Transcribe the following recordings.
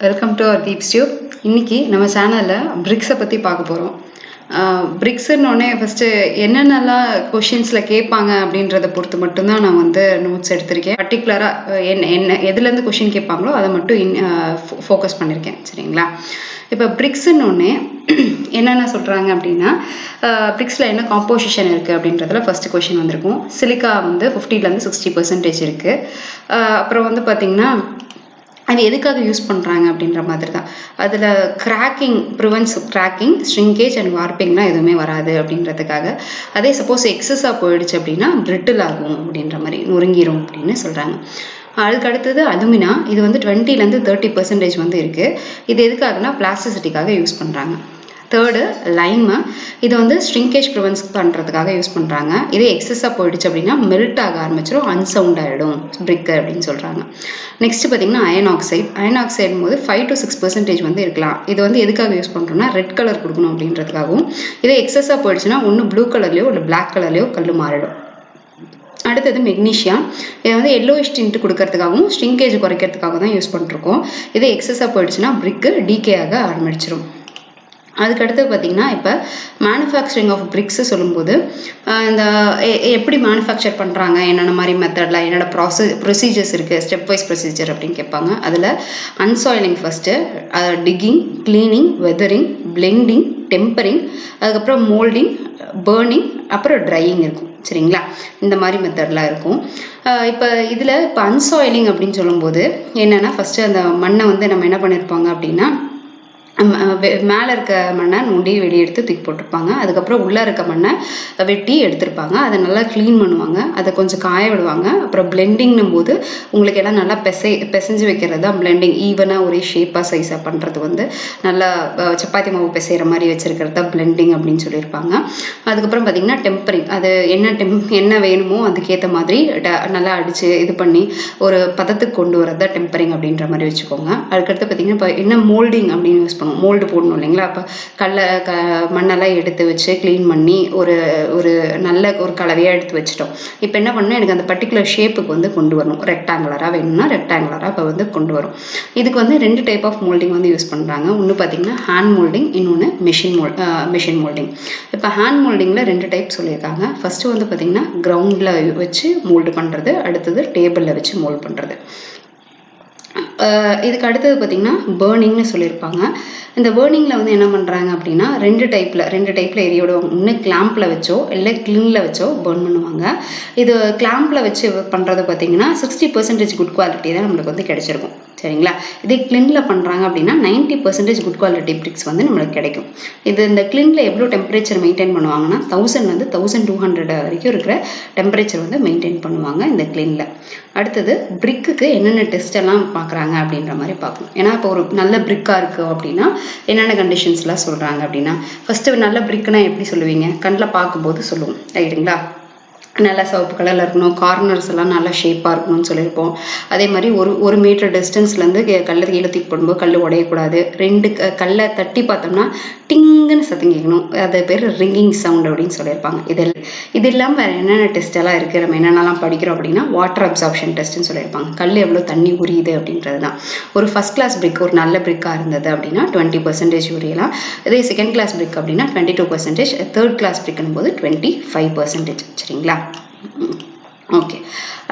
Welcome to our Deeps Tube. இன்னைக்கு நம்ம சேனலில் பிரிக்ஸை பற்றி பார்க்க போகிறோம். பிரிக்ஸுன்னொடனே ஃபஸ்ட்டு என்னென்னலாம் கொஷின்ஸில் கேட்பாங்க அப்படின்றத பொறுத்து மட்டும்தான் நான் வந்து நோட்ஸ் எடுத்திருக்கேன். பர்டிகுலராக என்ன எதுலேருந்து கொஷின் கேட்பாங்களோ அதை மட்டும் ஃபோக்கஸ் பண்ணியிருக்கேன். சரிங்களா? இப்போ பிரிக்ஸுன்னொன்னே என்னென்ன சொல்கிறாங்க அப்படின்னா, பிரிக்ஸில் என்ன காம்போசிஷன் இருக்குது அப்படின்றதுல ஃபஸ்ட்டு கொஷின் வந்திருக்கும். சிலிக்கா வந்து 50% 60% இருக்குது. அப்புறம் வந்து பார்த்திங்கன்னா அது எதுக்காக யூஸ் பண்ணுறாங்க அப்படின்ற மாதிரி தான். அதில் cracking prevents cracking, shrinkage and வார்ப்பிங்லாம் எதுவுமே வராது அப்படின்றதுக்காக. அதே சப்போஸ் எக்ஸஸாக போயிடுச்சு அப்படின்னா பிரிட்டில் ஆகும் அப்படின்ற மாதிரி, நொறுங்கிரும் அப்படின்னு சொல்கிறாங்க. அதுக்கு அடுத்தது அலுமினா. இது வந்து 20% 30% வந்து இருக்குது. இது எதுக்காகனா பிளாஸ்டிசிட்டிக்காக யூஸ் பண்ணுறாங்க. Third lime. இது வந்து ஸ்ட்ரிங்கேஜ் ப்ரிவென்ஸ் பண்ணுறதுக்காக யூஸ் பண்ணுறாங்க. இதே எக்ஸஸாக போயிடுச்சு அப்படின்னா மெல்ட் ஆக ஆரம்பிச்சிடும், அன்சவுண்ட் ஆகிடும் பிரிக்கு அப்படின்னு சொல்கிறாங்க. நெக்ஸ்ட் பார்த்தீங்கன்னா அயன் ஆக்சைடு. அயன் ஆக்சைடும் போது 5 to 6% வந்து இருக்கலாம். இது வந்து எதுக்காக யூஸ் பண்ணுறோம்னா ரெட் கலர் கொடுக்கணும் அப்படின்றதுக்காகவும். இதே எக்ஸஸாக போயிடுச்சுன்னா ஒன்று ப்ளூ கலர்லையோ இல்லை பிளாக் கலர்லையோ கல் மாறிடும். அடுத்தது மெக்னீஷியம். இதை வந்து எல்லோயிஷ் டிண்ட் கொடுக்கறதுக்காகவும் ஸ்ட்ரிங்கேஜ் குறைக்கிறதுக்காக தான் யூஸ் பண்ணிருக்கோம். இதே எக்ஸஸாக போயிடுச்சுன்னா பிரிக்கு டீகே ஆக ஆரம்பிச்சிடும். அதுக்கடுத்து பார்த்திங்கன்னா இப்போ மேனுஃபேக்சரிங் ஆஃப் பிரிக்ஸு சொல்லும்போது இந்த எப்படி மேனுஃபேக்சர் பண்ணுறாங்க, என்னென்ன மாதிரி மெத்தடில் என்னென்ன ப்ரொசீஜர்ஸ் இருக்குது, ஸ்டெப் வைஸ் ப்ரொசீஜர் அப்படின்னு கேட்பாங்க. அதில் unsoiling first, digging, cleaning, weathering, blending, tempering, அதுக்கப்புறம் மோல்டிங், பர்னிங், அப்புறம் ட்ரையிங் இருக்கும். சரிங்களா? இந்த மாதிரி மெத்தட்லாம் இருக்கும். இப்போ இதில் இப்போ அன்சாயிலிங் அப்படின்னு சொல்லும்போது என்னென்னா ஃபஸ்ட்டு அந்த மண்ணை வந்து நம்ம என்ன பண்ணியிருப்பாங்க அப்படின்னா மேலே இருக்க மண்ணை நோண்டி வெடி எடுத்து தூக்கி போட்டிருப்பாங்க. அதுக்கப்புறம் உள்ளே இருக்க மண்ணை வெட்டி எடுத்திருப்பாங்க. அதை நல்லா க்ளீன் பண்ணுவாங்க, அதை கொஞ்சம் காய விடுவாங்க. அப்புறம் பிளெண்டிங்னும் போது உங்களுக்கு எல்லாம் நல்லா பிசைஞ்சு வைக்கிறது தான் பிளெண்டிங். ஈவனாக ஒரே ஷேப்பாக சைஸாக பண்ணுறது வந்து நல்லா சப்பாத்தி மாவு பிசைகிற மாதிரி வச்சுருக்கிறது தான் பிளெண்டிங் அப்படின்னு சொல்லியிருப்பாங்க. அதுக்கப்புறம் பார்த்திங்கன்னா டெம்பரிங். அது என்ன வேணுமோ அதுக்கேற்ற மாதிரி நல்லா அடித்து இது பண்ணி ஒரு பதத்துக்கு கொண்டு வரது தான் டெம்பரிங் அப்படின்ற மாதிரி வச்சுக்கோங்க. அதுக்கடுத்து பார்த்திங்கன்னா இப்போ என்ன மோல்டிங் அப்படின்னு யூஸ் பண்ணுவோம். மோல்டு போடணும் இல்லைங்களா? அப்போ மண்ணெல்லாம் எடுத்து வச்சு க்ளீன் பண்ணி ஒரு நல்ல ஒரு கலவையாக எடுத்து வச்சிட்டோம். இப்போ என்ன பண்ணணும், எனக்கு அந்த பர்டிகுலர் ஷேப்புக்கு வந்து கொண்டு வரணும். ரெக்டாங்குலராக வேணும்னா ரெக்டாங்குலராக இப்போ வந்து கொண்டு வரும். இதுக்கு வந்து 2 டைப் ஆஃப் மோல்டிங் வந்து யூஸ் பண்ணுறாங்க. ஒன்று பார்த்திங்கன்னா ஹேண்ட் மோல்டிங், இன்னொன்று மிஷின் மோல்டிங். இப்போ ஹேண்ட் மோல்டிங்கில் 2 டைப் சொல்லியிருக்காங்க. ஃபஸ்ட்டு வந்து பார்த்திங்கன்னா கிரவுண்டில் வச்சு மோல்டு பண்ணுறது, அடுத்தது டேபிளில் வச்சு மோல்டு பண்ணுறது. இதுக்கு அடுத்தது பார்த்திங்கன்னா பர்னிங்னு சொல்லியிருப்பாங்க. இந்த பர்னிங்கில் வந்து என்ன பண்ணுறாங்க அப்படின்னா ரெண்டு டைப்பில் எரிய விடுவாங்க. ஒன்று கிளாம்பில் வச்சோ இல்லை கிளினில் வச்சோ பர்ன் பண்ணுவாங்க. இது கிளாம்பில் வச்சு பண்ணுறது பார்த்திங்கன்னா 60% குட் குவாலிட்டி தான் நம்மளுக்கு வந்து கிடைச்சிருக்கும். சரிங்களா? இதே கிளினில் பண்ணுறாங்க அப்படின்னா 90% குட் குவாலிட்டி பிரிக்ஸ் வந்து நம்மளுக்கு கிடைக்கும். இந்த கிளினில் எவ்வளோ டெம்பரேச்சர் மெயின்டைன் பண்ணுவாங்கன்னா 1000 to 1200 வரைக்கும் இருக்கிற டெம்பரேச்சர் வந்து மெயின்டைன் பண்ணுவாங்க இந்த கிளினில். அடுத்தது பிரிக்குக்கு என்னென்ன டெஸ்ட் எல்லாம் பார்க்குறாங்க அப்படின்ற மாதிரி பார்க்கணும். ஏன்னா இப்போ ஒரு நல்ல பிரிக்காக இருக்குது அப்படின்னா என்னென்ன கண்டிஷன்ஸ்லாம் சொல்கிறாங்க அப்படின்னா, ஃபஸ்ட்டு நல்ல பிரிக்குன்னா எப்படி சொல்லுவீங்க? கண்ணில் பார்க்கும்போது சொல்லுவோம், ரைட்டுங்களா? நல்லா சிவப்பு கலரில் இருக்கணும், கார்னர்ஸ் எல்லாம் நல்லா ஷேப்பாக இருக்கணும்னு சொல்லியிருப்போம். அதே மாதிரி ஒரு மீட்டர் டிஸ்டன்ஸ்லேருந்து கல்லை கீழே தூக்கி போடும்போது கல் உடையக்கூடாது. 2 கல்லை தட்டி பார்த்தோம்னா டிங்குன்னு சத்தம் கேட்கணும். அது பேர் ரிங்கிங் சவுண்ட் அப்படின்னு சொல்லியிருப்பாங்க. இது இல்லாமல் வேறு என்னென்ன டெஸ்ட் எல்லாம் இருக்குது, நம்ம என்னென்னலாம் படிக்கிறோம் அப்படின்னா வாட்டர் அப்சார்ப்ஷன் டெஸ்ட்னு சொல்லியிருப்பாங்க. கல் எவ்வளோ தண்ணி உரியுது அப்படின்றது தான். ஒரு ஃபஸ்ட் கிளாஸ் பிரிக் ஒரு நல்ல பிரிக்காக இருந்தது அப்படின்னா 20% உரியலாம். இதே செகண்ட் கிளாஸ் பிரிக் அப்படின்னா 22%, தேர்ட் கிளாஸ் பிரிக்குன்னு போது 25%. சரிங்களா? ஓகே.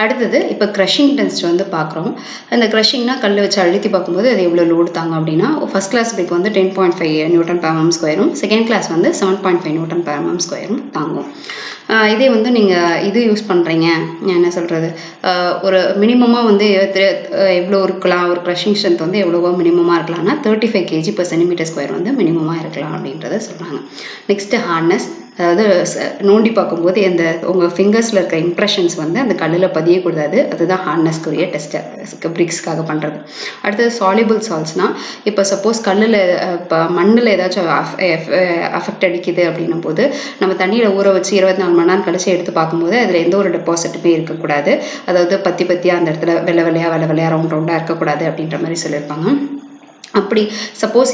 அடுத்தது இப்போ க்ரஷிங் டெஸ்ட் வந்து பார்க்குறோம். அந்த க்ரஷிங்னா கல் வச்சு அழுத்தி பார்க்கும்போது அது எவ்வளோ லோடு தாங்க அப்படின்னா ஃபஸ்ட் கிளாஸ் பிரிக் வந்து 10.5 Nm², செகண்ட் கிளாஸ் வந்து 7.5 Nm² தாங்கும். இதே வந்து நீங்கள் இது யூஸ் பண்ணுறீங்க, என்ன சொல்கிறது, ஒரு மினிமமாக வந்து எவ்வளோ இருக்கலாம், ஒரு க்ரஷிங் ஸ்ட்ரென்த் வந்து எவ்வளோவோ மினிமமாக இருக்கலாம்னா 35 kg/cm² வந்து மினிமமாக இருக்கலாம் அப்படின்றத சொல்கிறாங்க. Next hardness. அதாவது நோண்டி பார்க்கும்போது உங்கள் ஃபிங்கர்ஸில் இருக்க இம்ப்ரெஷன்ஸ் வந்து அந்த கல்லில் பதியக்கூடாது. அதுதான் ஹார்ட்னஸ்க்குரிய டெஸ்ட்டை பிரிக்ஸ்க்காக பண்ணுறது. அடுத்தது சால்யூபிள் சால்ட்ஸ்னால் இப்போ சப்போஸ் கல்லில் இப்போ மண்ணில் ஏதாச்சும் அஃபெக்ட் அடிக்குது அப்படின்னும் போது நம்ம தண்ணியில் ஊற வச்சு 24 மணி நேரம் கழிச்சு எடுத்து பார்க்கும்போது அதில் எந்த ஒரு டெபாசிட்டுமே இருக்கக்கூடாது. அதாவது பத்தியாக அந்த இடத்துல வெள்ளை வெள்ளையாக ரவுண்டாக இருக்கக்கூடாது அப்படின்ற மாதிரி சொல்லியிருப்பாங்க. அப்படி சப்போஸ்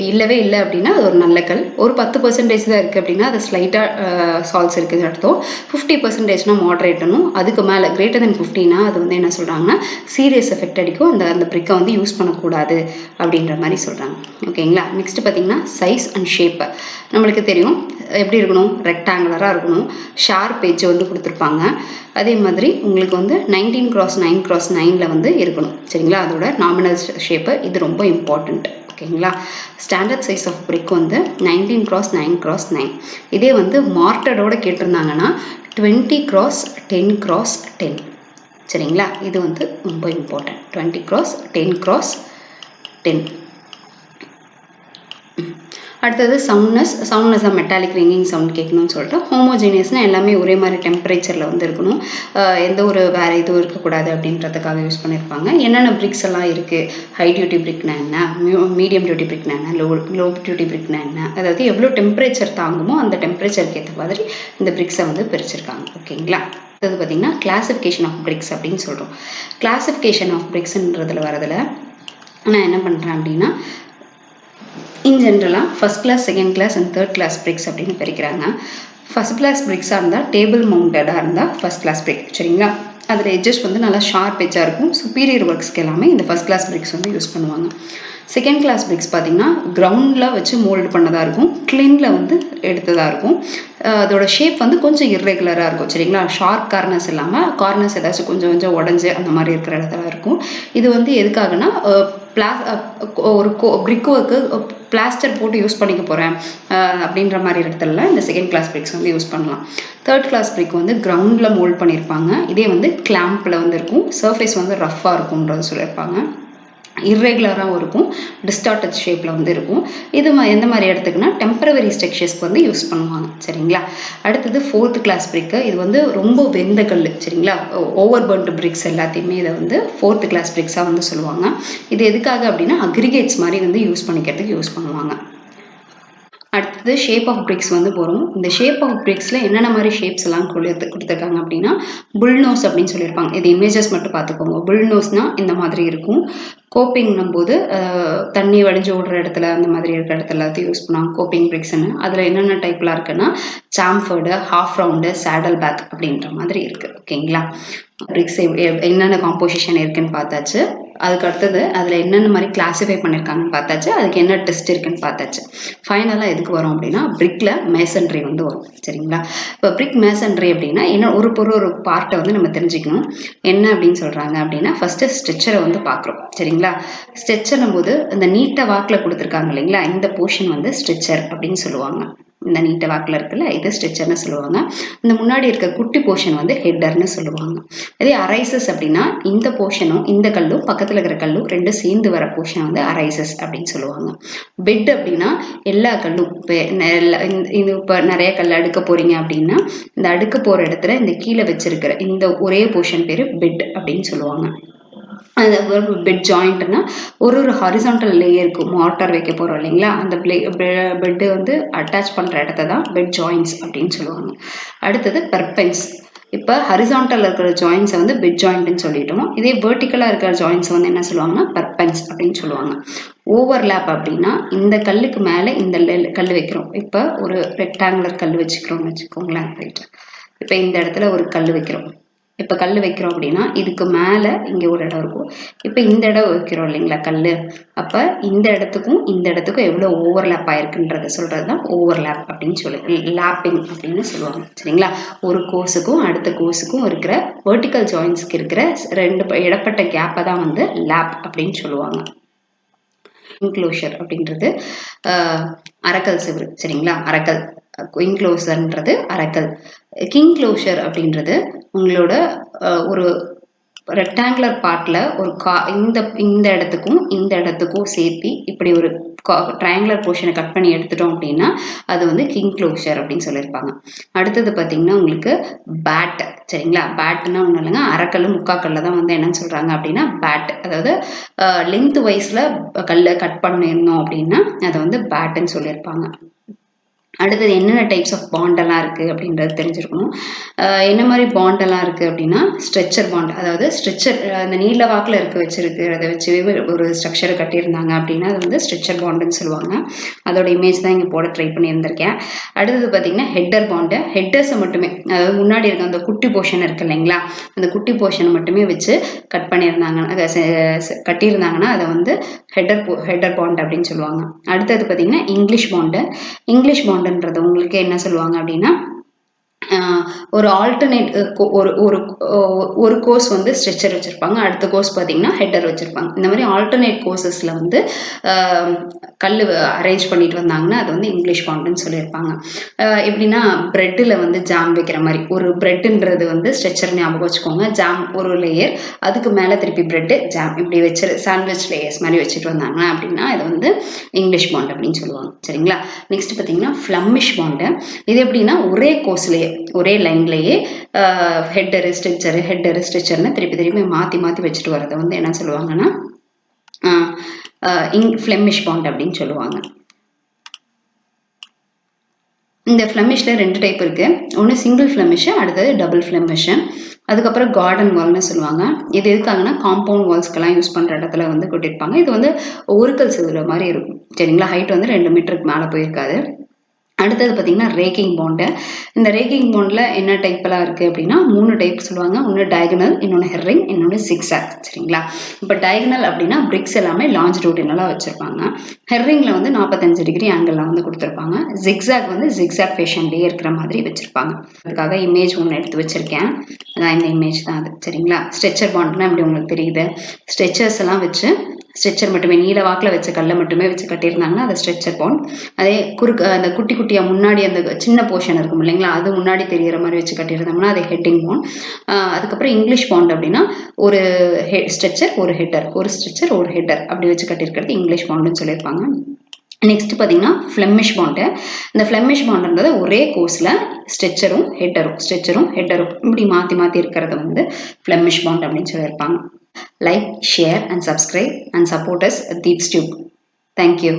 இல்லவே இல்லை அப்படின்னா அது ஒரு நல்ல கல். ஒரு 10% தான் இருக்குது அப்படின்னா அது ஸ்லைட்டாக சால்ட்ஸ் இருக்குதுன்னு அர்த்தம். 50%னா மாடரேட்டனும், அதுக்கு மேலே greater than 50னா அது வந்து என்ன சொல்கிறாங்கன்னா சீரியஸ் எஃபெக்ட் அடிக்கும், அந்த பிரிக்கை வந்து யூஸ் பண்ணக்கூடாது அப்படின்ற மாதிரி சொல்கிறாங்க. ஓகேங்களா. நெக்ஸ்ட் பார்த்தீங்கன்னா சைஸ் அண்ட் ஷேப்பு. நம்மளுக்கு தெரியும் எப்படி இருக்கணும், ரெக்டாங்குலராக இருக்கணும், ஷார்ப் எட்ஜ் வந்து கொடுத்துருப்பாங்க. அதே மாதிரி உங்களுக்கு வந்து 19x9x9 வந்து இருக்கணும். சரிங்களா. அதோட நாமினல் ஷேப்பு இது ரொம்ப இம்பார்ட்டண்ட். ஓகேங்களா. ஸ்டாண்டர்ட் சைஸ் ஆஃப் பிரிக் வந்து 19x9x9. இதே வந்து மார்ட்டடோட கேட்டிருந்தாங்கன்னா 20x10x10. சரிங்களா. இது வந்து ரொம்ப இம்பார்ட்டன்ட். 20x10x10. அடுத்தது சவுண்ட்னஸ் மெட்டாலிக் ரிங்கிங் சவுண்ட் கேட்கணும்னு சொல்லிட்டு ஹோமோஜீனியஸ்னா எல்லாமே ஒரே மாதிரி டெம்பரேச்சரில் வந்து இருக்கணும், எந்த ஒரு வேறு இதுவும் இருக்கக்கூடாது அப்படின்றதுக்காக யூஸ் பண்ணியிருப்பாங்க. என்னென்ன பிரிக்ஸ் எல்லாம் இருக்குது, ஹை டியூட்டி பிரிக்னா என்ன, மீடியம் டியூட்டி பிரிக்னா என்ன, லோ டியூட்டி பிரிக்னா என்ன, அதாவது எவ்வளோ டெம்பரேச்சர் தாங்குமோ அந்த டெம்பரேச்சருக்கு ஏற்ற மாதிரி இந்த பிரிக்ஸை வந்து பிரிச்சிருக்காங்க. ஓகேங்களா. அடுத்தது பார்த்தீங்கன்னா கிளாசிஃபிகேஷன் ஆஃப் பிரிக்ஸ் அப்படின்னு சொல்கிறோம். கிளாசிஃபிகேஷன் ஆஃப் பிரிக்ஸ்ன்றதுல வரதில் நான் என்ன பண்ணுறேன் அப்படின்னா, இன் ஜென்ரலாக first class, second class and third class பிரிக்ஸ் அப்படின்னு பிரிக்கிறாங்க. ஃபர்ஸ்ட் கிளாஸ் பிரிக்ஸாக இருந்தால் டேபிள் மவுண்டடாக இருந்தால் ஃபர்ஸ்ட் கிளாஸ் பிரிக். சரிங்களா. அதில் எட்ஜஸ் வந்து நல்லா ஷார்ப் எட்ஜாக இருக்கும். சுப்பீரியர் ஒர்க்ஸ்க்கு எல்லாமே இந்த ஃபர்ஸ்ட் கிளாஸ் பிரிக்ஸ் வந்து யூஸ் பண்ணுவாங்க. செகண்ட் கிளாஸ் பிரிக்ஸ் பார்த்தீங்கன்னா கிரவுண்டில் வச்சு மோல்டு பண்ணதாக இருக்கும், கிளீனில் வந்து எடுத்ததாக இருக்கும். அதோட ஷேப் வந்து கொஞ்சம் இர்ரெகுலராக இருக்கும். சரிங்களா. ஷார்ப் கார்னர்ஸ் இல்லாமல் கார்னர்ஸ் ஏதாச்சும் கொஞ்சம் கொஞ்சம் உடஞ்சி அந்த மாதிரி இருக்கிற இடத்துல இருக்கும். இது வந்து எதுக்காகனா ஒரு பிரிக் ஒர்க்கு பிளாஸ்டர் போட்டு யூஸ் பண்ணிக்க போகிறேன் அப்படின்ற மாதிரி இடத்துல இந்த செகண்ட் கிளாஸ் பிரிக்ஸ் வந்து யூஸ் பண்ணலாம். தேர்ட் கிளாஸ் பிரிக் வந்து கிரவுண்டில் மோல்ட் பண்ணியிருப்பாங்க. இதே வந்து கிளாம்பில் வந்து இருக்கும், சர்ஃபேஸ் வந்து ரஃப்பாக இருக்கும்ன்றது சொல்லியிருப்பாங்க. இர்ரெகுலராகவும் இருக்கும், டிஸ்டார்டட் ஷேப்பில் வந்து இருக்கும். இது எந்த மாதிரி இடத்துக்குன்னா டெம்பரவரி ஸ்ட்ரக்சர்ஸ்க்கு வந்து யூஸ் பண்ணுவாங்க. சரிங்களா. அடுத்தது ஃபோர்த் கிளாஸ் பிரிக்கு. இது வந்து ரொம்ப வெந்த கல். சரிங்களா. ஓவர் பர்ன்ட் பிரிக்ஸ் எல்லாத்தையுமே இதை வந்து ஃபோர்த் கிளாஸ் பிரிக்ஸாக வந்து சொல்லுவாங்க. இது எதுக்காக அப்படின்னா அக்ரிகேட்ஸ் மாதிரி வந்து யூஸ் பண்ணிக்கிறதுக்கு யூஸ் பண்ணுவாங்க. அடுத்தது ஷேப் ஆஃப் பிரிக்ஸ் வந்து போகிறோம். இந்த ஷேப் ஆஃப் பிரிக்ஸில் என்னென்ன மாதிரி ஷேப்ஸ் எல்லாம் கொடுத்துருக்காங்க அப்படின்னா புல்நோஸ் அப்படின்னு சொல்லியிருப்பாங்க. இது இமேஜஸ் மட்டும் பார்த்துக்கோங்க. புல்நோஸ்னால் இந்த மாதிரி இருக்கும். கோப்பிங்னும் போது தண்ணி வடிஞ்சு ஓடுற இடத்துல அந்த மாதிரி இருக்கிற இடத்துல எல்லாத்தையும் யூஸ் பண்ணுவாங்க கோப்பிங் பிரிக்ஸ்ன்னு. அதில் என்னென்ன டைப்லாம் இருக்குன்னா சாம்ஃபர்டு, ஹாஃப் ரவுண்டு, சேடல் பேக் அப்படின்ற மாதிரி இருக்குது. ஓகேங்களா. பிரிக்ஸ் என்னென்ன காம்போசிஷன் இருக்குன்னு பார்த்தாச்சு. அதுக்கு அடுத்தது அதில் என்னென்ன மாதிரி கிளாஸிஃபை பண்ணியிருக்காங்கன்னு பார்த்தாச்சு. அதுக்கு என்ன டெஸ்ட் இருக்குன்னு பார்த்தாச்சு. ஃபைனலாக எதுக்கு வரும் அப்படின்னா பிரிக்கில் மேசன்ட்ரி வந்து வரும். சரிங்களா. இப்போ பிரிக் மேசன்ட்ரி அப்படின்னா என்ன, ஒரு பார்ட்டை வந்து நம்ம தெரிஞ்சுக்கணும். என்ன அப்படின்னு சொல்கிறாங்க அப்படின்னா ஃபஸ்ட்டு ஸ்ட்ரெச்சரை வந்து பார்க்குறோம். சரிங்களா. ஸ்ட்ரெச்சர்னும் போது இந்த நீட்டை வாக்கில் கொடுத்துருக்காங்க இல்லைங்களா, இந்த போர்ஷன் வந்து ஸ்ட்ரெச்சர் அப்படின்னு சொல்லுவாங்க. இந்த நீட்ட வாக்கில் இருக்குல்ல, இது ஸ்ட்ரெச்சர்னு சொல்லுவாங்க. இந்த முன்னாடி இருக்க குட்டி போர்ஷன் வந்து ஹெட்டர்னு சொல்லுவாங்க. அதே அரைசஸ் அப்படின்னா இந்த போர்ஷனும் இந்த கல்லும் பக்கத்தில் இருக்கிற கல்லும் ரெண்டும் சேர்ந்து வர போர்ஷன் வந்து அரைசஸ் அப்படின்னு சொல்லுவாங்க. பெட் அப்படின்னா எல்லா கல்லும் இப்போ நிறைய கல் அடுக்க போறீங்க அப்படின்னா இந்த அடுக்க போற இடத்துல இந்த கீழே வச்சிருக்கிற இந்த ஒரே போர்ஷன் பேரு பெட் அப்படின்னு சொல்லுவாங்க. அந்த பெட் ஜாயிண்ட்னா ஒரு ஹாரிசான்டல் லேயருக்கு மார்ட்டர் வைக்க போகிறோம் இல்லைங்களா, அந்த பெட்டு வந்து அட்டாச் பண்ணுற இடத்த தான் பெட் ஜாயின்ட்ஸ் அப்படின்னு சொல்லுவாங்க. அடுத்தது பெர்பென்ஸ். இப்போ ஹரிசான்டல் இருக்கிற ஜாயின்ஸை வந்து பெட் ஜாயிண்ட்னு சொல்லிட்டோம். இதே வெர்டிக்கலாக இருக்கிற ஜாயின்ஸ் வந்து என்ன சொல்லுவாங்கன்னா பெர்பென்ஸ் அப்படின்னு சொல்லுவாங்க. ஓவர்லேப் அப்படின்னா இந்த கல்லுக்கு மேலே இந்த கல் வைக்கிறோம். இப்போ ஒரு ரெக்டாங்குலர் கல் வச்சுக்கிறோம்னு வச்சுக்கோங்களேன். ரைட். இப்போ இந்த இடத்துல ஒரு கல் வைக்கிறோம். இப்போ கல் வைக்கிறோம் அப்படின்னா இதுக்கு மேலே இங்கே ஒரு இடம் இருக்கும். இப்போ இந்த இடம் வைக்கிறோம் இல்லைங்களா கல், அப்போ இந்த இடத்துக்கும் எவ்வளோ ஓவர்லேப் ஆயிருக்குன்றத சொல்கிறது தான் ஓவர்லேப் அப்படின்னு சொல்லி லேப்பிங் அப்படின்னு சொல்லுவாங்க. சரிங்களா. ஒரு கோர்ஸுக்கும் அடுத்த கோர்ஸுக்கும் இருக்கிற வெர்டிக்கல் ஜாயின்ஸ்க்கு இருக்கிற ரெண்டு இடப்பட்ட கேப்பை தான் வந்து லேப் அப்படின்னு சொல்லுவாங்க. இன்க்ளோஷர் அப்படின்றது அரக்கல் சிவரு. சரிங்களா. அரக்கல் இன்க்ளோசர்ன்றது அரக்கல். கிங் க்ளோஷர் அப்படின்றது உங்களோட ஒரு ரெக்டாங்குலர் பார்ட்ல ஒரு இந்த இடத்துக்கும் சேர்த்து இப்படி ஒரு ட்ரையாங்குலர் போர்ஷனை கட் பண்ணி எடுத்துட்டோம் அப்படின்னா அது வந்து கிங் க்ளோஷர் அப்படின்னு சொல்லியிருப்பாங்க. அடுத்தது பார்த்தீங்கன்னா உங்களுக்கு பேட். சரிங்களா. பேட்னா ஒன்றும் இல்லைங்க, அரைக்கல் முக்காக்கல்ல தான் வந்து என்னன்னு சொல்றாங்க அப்படின்னா பேட். அதாவது லென்த் வைஸ்ல கல்லை கட் பண்ணியிருந்தோம் அப்படின்னா அதை வந்து பேட்டுன்னு சொல்லியிருப்பாங்க. அடுத்தது என்னென்ன டைப்ஸ் ஆஃப் பாண்டெல்லாம் இருக்குது அப்படின்றது தெரிஞ்சிருக்கணும். என்ன மாதிரி பாண்டெல்லாம் இருக்குது அப்படின்னா ஸ்ட்ரெச்சர் பாண்ட், அதாவது ஸ்ட்ரெச்சர் அந்த நீல வாக்கில் வச்சிருக்கிறத வச்சு ஒரு ஸ்ட்ரக்சரை கட்டியிருந்தாங்க அப்படின்னா அது வந்து ஸ்ட்ரெச்சர் பாண்டுன்னு சொல்லுவாங்க. அதோட இமேஜ் தான் இங்கே போட ட்ரை பண்ணியிருந்திருக்கேன். அடுத்தது பார்த்தீங்கன்னா ஹெட்டர் பாண்டு. ஹெட்டர்ஸை மட்டுமே, அதாவது முன்னாடி இருக்க அந்த குட்டி போர்ஷன் இருக்கு இல்லைங்களா, அந்த குட்டி போர்ஷனை மட்டுமே வச்சு கட்டியிருந்தாங்கன்னா அதை வந்து ஹெட்டர் பாண்ட் அப்படின்னு சொல்லுவாங்க. அடுத்தது பார்த்தீங்கன்னா இங்கிலீஷ் பாண்டு. இங்கிலீஷ் பாண்டுன்றது உங்களுக்கு என்ன சொல்லுவாங்க அப்படின்னா ஒரு ஆல்டர்னேட் ஒரு கோர்ஸ் வந்து ஸ்ட்ரெச்சர் வச்சிருப்பாங்க, அடுத்த கோர்ஸ் பார்த்தீங்கன்னா ஹெட்டர் வச்சிருப்பாங்க. இந்த மாதிரி ஆல்டர்னேட் கோர்சஸ்ல வந்து கல் அரேஞ்ச் பண்ணிட்டு வந்தாங்கன்னா அது வந்து இங்கிலீஷ் பாண்டுன்னு சொல்லியிருப்பாங்க. எப்படின்னா பிரெட்டில் வந்து ஜாம் வைக்கிற மாதிரி, ஒரு பிரெட்டுன்றது வந்து ஸ்ட்ரெச்சர் ஞாபகம் வச்சுக்கோங்க, ஜாம் ஒரு லேயர், அதுக்கு மேலே திருப்பி பிரெட்டு ஜாம் இப்படி வச்சு சாண்ட்விச் லேயர்ஸ் மாதிரி வச்சுட்டு வந்தாங்க அப்படின்னா இது வந்து இங்கிலீஷ் பாண்ட் அப்படின்னு சொல்லுவாங்க. சரிங்களா? நெக்ஸ்ட் பார்த்தீங்கன்னா ஃப்ளமிஷ் பாண்டு. இது எப்படின்னா ஒரே கோர்ஸ்லேயே ஒரே லைன்லேயே ஹெட்டரு ஸ்ட்ரெச்சர்னு திருப்பி மாற்றி வச்சுட்டு வரதை வந்து என்ன சொல்லுவாங்கன்னா ஃப்ளெமிஷ் பாண்ட் அப்படின்னு சொல்லுவாங்க. இந்த ஃப்ளமிஷ்ல 2 டைப் இருக்கு. ஒன்று சிங்கிள் ஃப்ளமிஷ், அடுத்தது டபுள் ஃப்ளமிஷ். அதுக்கப்புறம் கார்டன் வால்னு சொல்லுவாங்க. இது எதுக்காகனா காம்பவுண்ட் வால்ஸ்க்கெல்லாம் யூஸ் பண்ணுற இடத்துல வந்து கொட்டிருப்பாங்க. இது வந்து ஒருக்கல் சிதுற மாதிரி இருக்கும். சரிங்களா? ஹைட் வந்து 2 மீட்டருக்கு மேலே போயிருக்காது. அடுத்தது பார்த்தீங்கன்னா ரேக்கிங் பாண்டு. இந்த ரேக்கிங் பாண்டில் என்ன டைப்லாம் இருக்குது அப்படின்னா 3 டைப் சொல்லுவாங்க. ஒன்று டயகனல், இன்னொன்று ஹெர்ரிங், இன்னொன்று சிக்ஸாக். சரிங்களா? இப்போ டயகனல் அப்படின்னா பிரிக்ஸ் எல்லாமே லாஞ்சிடியூடினலாக வச்சுருப்பாங்க. ஹெர்ரிங்கில் வந்து 45 டிகிரி ஆங்கிளில் வந்து கொடுத்துருப்பாங்க. ஜிக்ஸாக் வந்து ஜிக்ஸாக் ஃபேஷன்லேயே இருக்கிற மாதிரி வச்சுருப்பாங்க. அதுக்காக இமேஜ் ஒன்று எடுத்து வச்சுருக்கேன். அதான் இந்த இமேஜ் தான் அது. சரிங்களா? ஸ்ட்ரெச்சர் பாண்ட்னா எப்படி உங்களுக்கு தெரியுது, ஸ்ட்ரெச்சர்ஸ் எல்லாம் வச்சு ஸ்ட்ரெச்சர் மட்டுமே நீல வாக்கில் வச்ச கல்லை மட்டுமே வச்சு கட்டியிருந்தாங்கன்னா அது ஸ்ட்ரெச்சர் பாண்ட். அதே அந்த குட்டி குட்டியாக முன்னாடி அந்த சின்ன போர்ஷன் இருக்கும் இல்லைங்களா, அது முன்னாடி தெரிகிற மாதிரி வச்சு கட்டியிருந்தோம்னா அது ஹெட்டிங் பாண்ட். அதுக்கப்புறம் இங்கிலீஷ் பாண்ட் அப்படின்னா ஒரு ஸ்ட்ரெச்சர் ஒரு ஹெட்டர், ஒரு ஸ்ட்ரெச்சர் ஒரு ஹெட்டர் அப்படி வச்சு கட்டியிருக்கிறது இங்கிலீஷ் பாண்டுன்னு சொல்லியிருப்பாங்க. நெக்ஸ்ட் பார்த்தீங்கன்னா ஃப்ளெமிஷ் பாண்டு. இந்த ஃப்ளெமிஷ் பாண்டுன்றது ஒரே கோர்ஸில் ஸ்ட்ரெச்சரும் ஹெட்டரும் இப்படி மாற்றி இருக்கிறத வந்து ஃப்ளெமிஷ் பாண்ட் அப்படின்னு சொல்லியிருப்பாங்க. Like, share and subscribe and support us at DeepStube. Thank you.